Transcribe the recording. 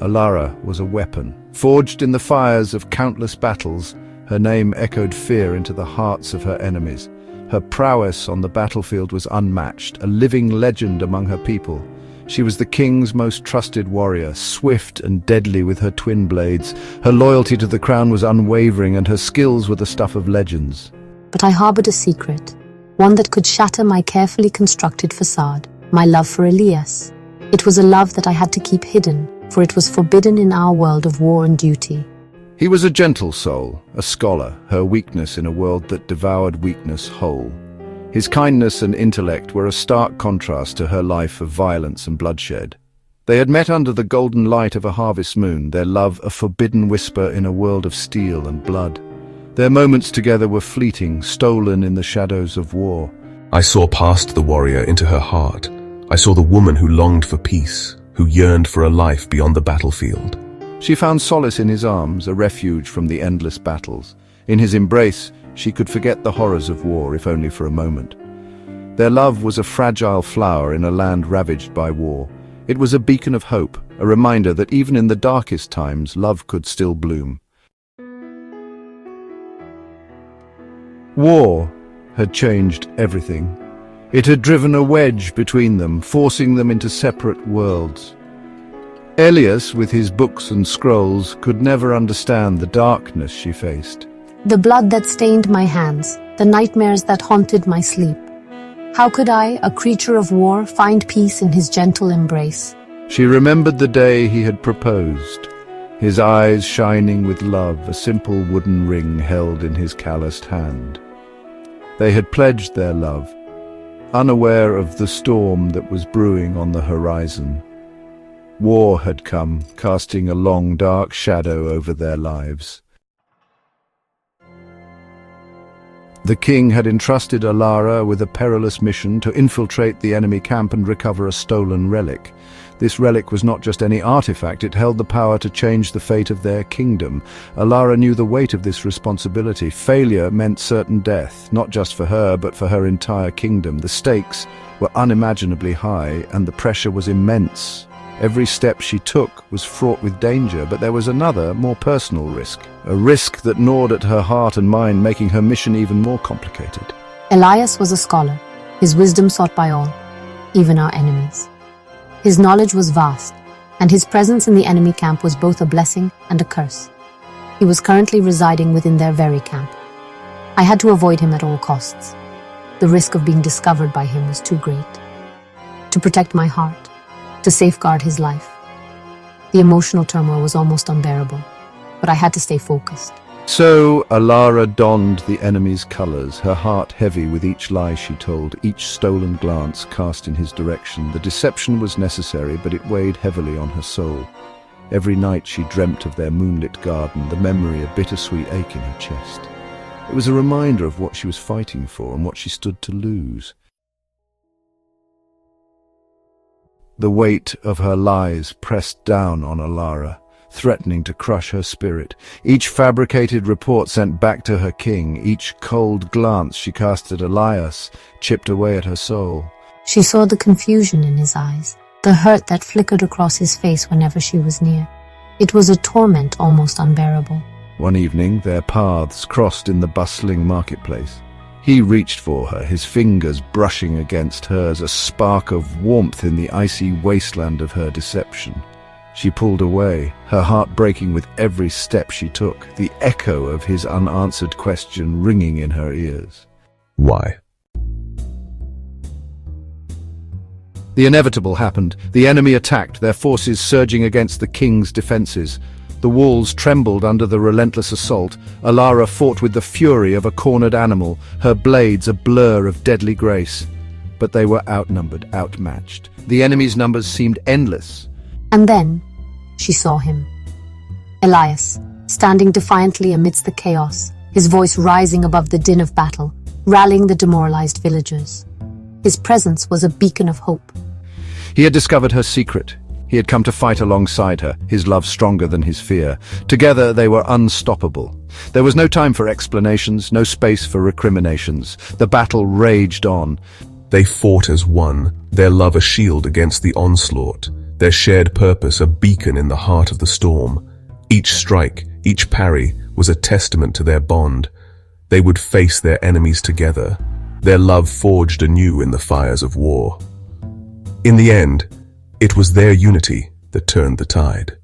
Alara was a weapon. Forged in the fires of countless battles, her name echoed fear into the hearts of her enemies. Her prowess on the battlefield was unmatched, a living legend among her people. She was the king's most trusted warrior, swift and deadly with her twin blades. Her loyalty to the crown was unwavering, and her skills were the stuff of legends. But I harbored a secret, one that could shatter my carefully constructed facade, my love for Elias. It was a love that I had to keep hidden, for it was forbidden in our world of war and duty. He was a gentle soul, a scholar, her weakness in a world that devoured weakness whole. His kindness and intellect were a stark contrast to her life of violence and bloodshed. They had met under the golden light of a harvest moon, their love a forbidden whisper in a world of steel and blood. Their moments together were fleeting, stolen in the shadows of war. I saw past the warrior into her heart. I saw the woman who longed for peace, who yearned for a life beyond the battlefield. She found solace in his arms, a refuge from the endless battles. In his embrace, she could forget the horrors of war, if only for a moment. Their love was a fragile flower in a land ravaged by war. It was a beacon of hope, a reminder that even in the darkest times, love could still bloom. War had changed everything. It had driven a wedge between them, forcing them into separate worlds. Elias, with his books and scrolls, could never understand the darkness she faced. The blood that stained my hands, the nightmares that haunted my sleep. How could I, a creature of war, find peace in his gentle embrace? She remembered the day he had proposed, his eyes shining with love, a simple wooden ring held in his calloused hand. They had pledged their love, unaware of the storm that was brewing on the horizon. War had come, casting a long, dark shadow over their lives. The king had entrusted Alara with a perilous mission to infiltrate the enemy camp and recover a stolen relic. This relic was not just any artifact, it held the power to change the fate of their kingdom. Alara knew the weight of this responsibility. Failure meant certain death, not just for her, but for her entire kingdom. The stakes were unimaginably high, and the pressure was immense. Every step she took was fraught with danger, but there was another, more personal risk. A risk that gnawed at her heart and mind, making her mission even more complicated. Elias was a scholar, his wisdom sought by all, even our enemies. His knowledge was vast, and his presence in the enemy camp was both a blessing and a curse. He was currently residing within their very camp. I had to avoid him at all costs. The risk of being discovered by him was too great. To protect my heart, to safeguard his life. The emotional turmoil was almost unbearable, but I had to stay focused. So Alara donned the enemy's colors, her heart heavy with each lie she told, each stolen glance cast in his direction. The deception was necessary, but it weighed heavily on her soul. Every night she dreamt of their moonlit garden, the memory a bittersweet ache in her chest. It was a reminder of what she was fighting for and what she stood to lose. The weight of her lies pressed down on Alara, threatening to crush her spirit. Each fabricated report sent back to her king, each cold glance she cast at Elias, chipped away at her soul. She saw the confusion in his eyes, the hurt that flickered across his face whenever she was near. It was a torment almost unbearable. One evening, their paths crossed in the bustling marketplace. He reached for her, his fingers brushing against hers, a spark of warmth in the icy wasteland of her deception. She pulled away, her heart breaking with every step she took, the echo of his unanswered question ringing in her ears. Why? The inevitable happened. The enemy attacked, their forces surging against the king's defenses. The walls trembled under the relentless assault. Alara fought with the fury of a cornered animal, her blades a blur of deadly grace. But they were outnumbered, outmatched. The enemy's numbers seemed endless. And then she saw him. Elias, standing defiantly amidst the chaos, his voice rising above the din of battle, rallying the demoralized villagers. His presence was a beacon of hope. He had discovered her secret. He had come to fight alongside her, his love stronger than his fear. Together they were unstoppable. There was no time for explanations, no space for recriminations. The battle raged on. They fought as one, their love a shield against the onslaught, their shared purpose a beacon in the heart of the storm. Each strike, each parry, was a testament to their bond. They would face their enemies together, their love forged anew in the fires of war. In the end, it was their unity that turned the tide.